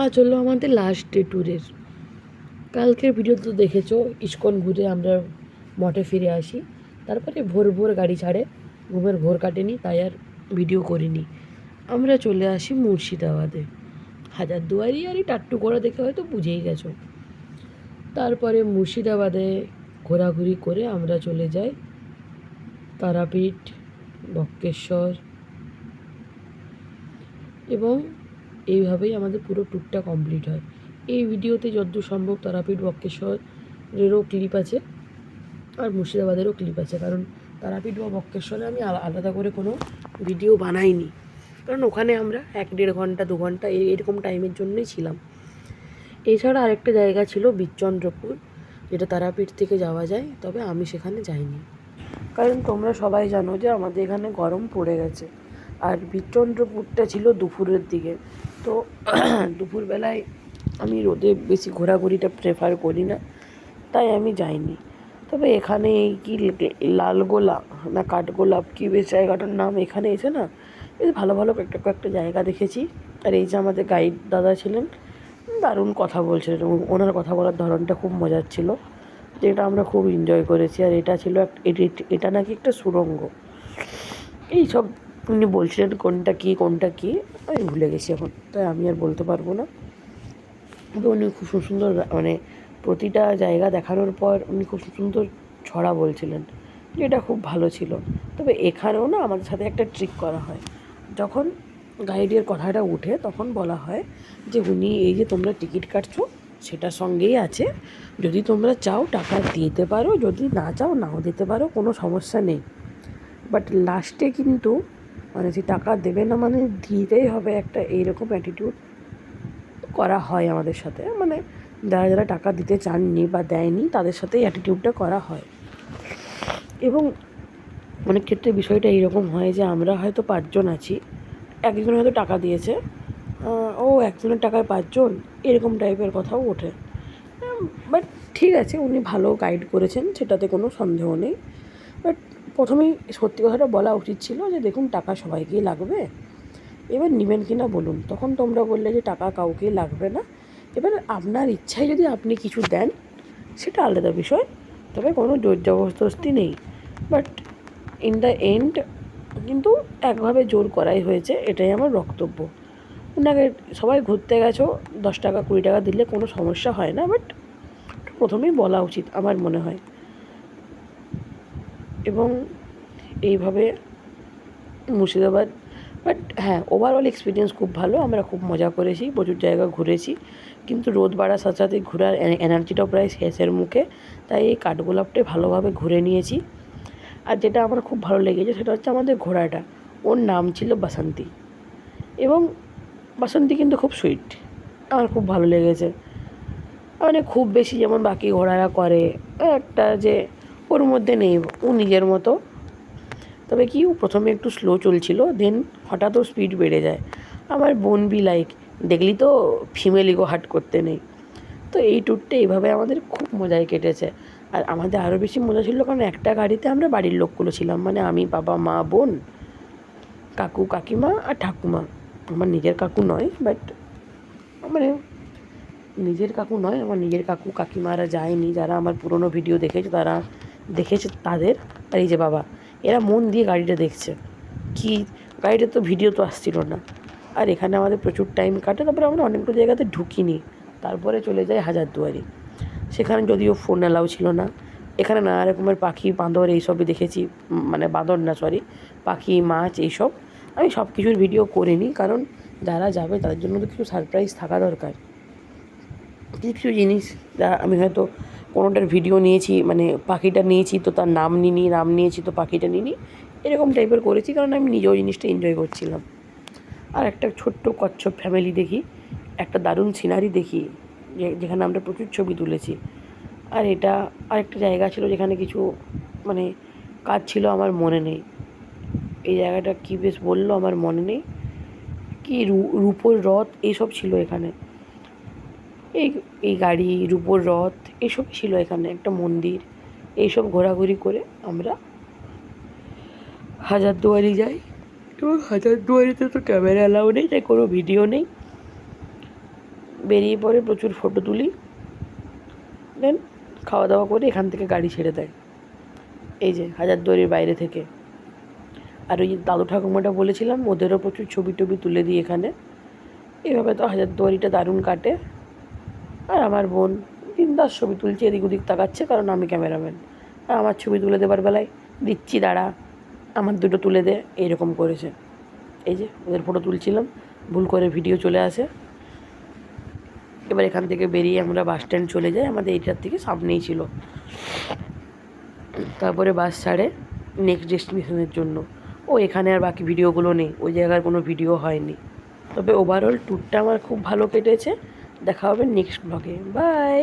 আজ হলো আমাদের লাস্ট ডে ট্যুরের। কালকের ভিডিও তো দেখেছো, ইস্কন ঘুরে আমরা মঠে ফিরে আসি। তারপরে ভোর ভোর গাড়ি ছাড়ে, ঘুমের ঘোর কাটেনি, তাই আর ভিডিও করিনি। আমরা চলে আসি মুর্শিদাবাদে। হাজারদুয়ারি আর এই টাট্টু করা দেখে হয়তো বুঝেই গেছো। তারপরে মুর্শিদাবাদে ঘোরাঘুরি করে আমরা চলে যাই তারাপীঠ, বক্রেশ্বর, এবং এইভাবেই আমাদের পুরো ট্যুরটা কমপ্লিট হয়। এই ভিডিওতে যতদূর সম্ভব তারাপীঠ বক্রেশ্বরেরও ক্লিপ আছে আর মুর্শিদাবাদেরও ক্লিপ আছে, কারণ তারাপীঠ বা বক্রেশ্বরে আমি আলাদা করে কোনো ভিডিও বানাইনি, কারণ ওখানে আমরা 1-1.5 ঘন্টা 2 ঘন্টা এরকম টাইমের জন্যই ছিলাম। এছাড়া আরেকটা জায়গা ছিল বিচন্দ্রপুর, যেটা তারাপীঠ থেকে যাওয়া যায়, তবে আমি সেখানে যাইনি, কারণ তোমরা সবাই জানো যে আমাদের এখানে গরম পড়ে গেছে। আর বিচন্দ্রপুরটা ছিল দুপুরের দিকে, তো দুপুরবেলায় আমি রোদে বেশি ঘোরাঘুরিটা প্রেফার করি না, তাই আমি যাইনি। তবে এখানে এই কি লালগোলা না কাঠগোলাপ কী বেশ জায়গাটার নাম, এখানে এসে না বেশ ভালো ভালো কয়েকটা জায়গা দেখেছি। আর এই যে আমাদের গাইড দাদা ছিলেন, দারুণ কথা বলছিলেন, এবং ওনার কথা বলার ধরনটা খুব মজার ছিল, যেটা আমরা খুব এনজয় করেছি। আর এটা ছিল এটা নাকি একটা সুড়ঙ্গ, এই সব উনি বলছিলেন কোনটা কী আমি ভুলে গেছি এখন, তাই আমি আর বলতে পারবো না। তবে উনি খুব সুন্দর, মানে প্রতিটা জায়গা দেখানোর পর উনি খুব সুন্দর ছড়া বলছিলেন, যেটা খুব ভালো ছিল। তবে এখানেও না আমাদের সাথে একটা ট্রিক করা হয়। যখন গাইডের কথাটা উঠে তখন বলা হয় যে উনি এই যে তোমরা টিকিট কাটছো সেটার সঙ্গেই আছে, যদি তোমরা চাও টাকা দিতে পারো, যদি না চাও নাও দিতে পারো, কোনো সমস্যা নেই। বাট লাস্টে কিন্তু মানে যে টাকা দেবে না মানে দিতেই হবে, একটা এইরকম অ্যাটিটিউড করা হয় আমাদের সাথে। মানে যারা যারা টাকা দিতে চাননি বা দেয়নি তাদের সাথে এই অ্যাটিটিউডটা করা হয়। এবং অনেক ক্ষেত্রে বিষয়টা এইরকম হয় যে আমরা হয়তো 5 জন আছি, একজন হয়তো টাকা দিয়েছে, ও একজনের টাকায় 5 জন, এরকম টাইপের কথাও ওঠে। বাট ঠিক আছে, উনি ভালো গাইড করেছেন, সেটাতে কোনো সন্দেহ নেই। বাট প্রথমেই সত্যি কথাটা বলা উচিত ছিল যে দেখুন টাকা সবাইকেই লাগবে, এবার নেবেন কি না বলুন। তখন তোমরা বললে যে টাকা কাউকেই লাগবে না, এবার আপনার ইচ্ছায় যদি আপনি কিছু দেন সেটা আলাদা বিষয়, তবে কোনো জোর জবরদস্তি নেই। বাট ইন দ্য এন্ড কিন্তু একভাবে জোর করাই হয়েছে, এটাই আমার বক্তব্য। ওনাকে সবাই ঘুরতে গেছো, 10 টাকা 20 টাকা দিলে কোনো সমস্যা হয় না, বাট প্রথমেই বলা উচিত আমার মনে হয়। এবং এইভাবে মুর্শিদাবাদ, বাট হ্যাঁ, ওভারঅল এক্সপিরিয়েন্স খুব ভালো, আমরা খুব মজা করেছি, প্রচুর জায়গা ঘুরেছি, কিন্তু রোদ বাড়ার সাথে সাথে ঘোরার এনার্জিটাও প্রায় শেষের মুখে, তাই এই কাঠগোলাপটাই ভালোভাবে ঘুরে নিয়েছি। আর যেটা আমার খুব ভালো লেগেছে সেটা হচ্ছে আমাদের ঘোড়াটা, ওর নাম ছিল বাসন্তী, এবং বাসন্তী কিন্তু খুব সুইট, আমার খুব ভালো লেগেছে। মানে খুব বেশি যেমন বাকি ঘোড়ারা করে একটা, যে ওর মধ্যে নেই, ও নিজের মতো। তবে কি, ও প্রথমে একটু স্লো চলছিল, দেন হঠাৎ ওর স্পিড বেড়ে যায়। আমার বোন বি লাইক, দেখলি তো ফিমেল ইগো হার্ট করতে নেই। তো এই ট্যুরটা এইভাবে আমাদের খুব মজায় কেটেছে। আর আমাদের আরও বেশি মজা ছিল কারণ একটা গাড়িতে আমরা বাড়ির লোকগুলো ছিলাম, মানে আমি, বাবা, মা, বোন, কাকু কাকিমা আর ঠাকুমা। আমার নিজের কাকু নয়, বাট মানে নিজের কাকু নয়, আমার নিজের কাকু কাকিমারা যায়নি, যারা আমার পুরনো ভিডিও দেখেছে তারা দেখেছে তাদের। আর এই যে বাবা, এরা মন দিয়ে গাড়িটা দেখছে, কি গাড়িটা তো ভিডিও তো আসছিল না। আর এখানে আমাদের প্রচুর টাইম কাটে, তারপরে আমরা অনেকগুলো জায়গাতে ঢুকিনি, তারপরে চলে যাই হাজারদুয়ারি। সেখানে যদিও ফোন অ্যালাউ ছিল না। এখানে নানা রকমের পাখি, বাঁদর এইসবই দেখেছি, মানে বাঁদর না সরি, পাখি, মাছ, এইসব। আমি সব কিছুর ভিডিও করিনি, কারণ যারা যাবে তাদের জন্য তো কিছু সারপ্রাইজ থাকা দরকার। কিছু কিছু জিনিস যা আমি হয়তো কোনোটার ভিডিও নিয়েছি, মানে পাখিটা নিয়েছি তো তার নাম নিইনি, নাম নিয়েছি তো পাখিটা নিইনি, এরকম টাইপের করেছি, কারণ আমি নিজেও জিনিসটা এনজয় করছিলাম। আর একটা ছোট্ট কচ্ছপ ফ্যামিলি দেখি, একটা দারুণ সিনারি দেখি, যেখানে আমরা প্রচুর ছবি তুলেছি। আর এটা আরেকটা জায়গা ছিল যেখানে কিছু মানে কাজ ছিল, আমার মনে নেই এই জায়গাটা কী বেশ বললো, আমার মনে নেই কি, রূপোর রথ এইসব ছিল এখানে, এই এই গাড়ি, রূপোর রথ এসব ছিল এখানে, একটা মন্দির। এইসব ঘোরাঘুরি করে আমরা হাজারদুয়ারি যাই, এবং হাজারদুয়ারিতে তো ক্যামেরা অ্যালাউ নেই, তাই কোনো ভিডিও নেই। বেরিয়ে পড়ে প্রচুর ফটো তুলি, দেন খাওয়া দাওয়া করে এখান থেকে গাড়ি ছেড়ে দেয়, এই যে হাজারদুয়ারির বাইরে থেকে। আর ওই যে দাদু ঠাকুমাটা বলেছিলাম, ওদেরও প্রচুর ছবি টবি তুলে দিই এখানে। এভাবে তো হাজারদুয়ারিটা দারুণ কাটে। আর আমার বোন বিন্দাস ছবি তুলছে, এদিক ওদিক তাকাচ্ছে, কারণ আমি ক্যামেরাম্যান। আর আমার ছবি তুলে দেবার বেলায় দিচ্ছি দাঁড়া, আমার দুটো তুলে দে, এইরকম করেছে। এই যে ওদের ফটো তুলছিলাম, ভুল করে ভিডিও চলে আসে। এবার এখান থেকে বেরিয়ে আমরা বাস স্ট্যান্ড চলে যাই, আমাদের এইটার থেকে সামনেই ছিল। তারপরে বাস ছাড়ে নেক্সট ডেস্টিনেশনের জন্য। এখানে আর বাকি ভিডিওগুলো নেই, ওই জায়গার কোনো ভিডিও হয়নি। তবে ওভারঅল ট্যুরটা আমার খুব ভালো কেটেছে। দেখা হবে নেক্সট ব্লগে, বাই।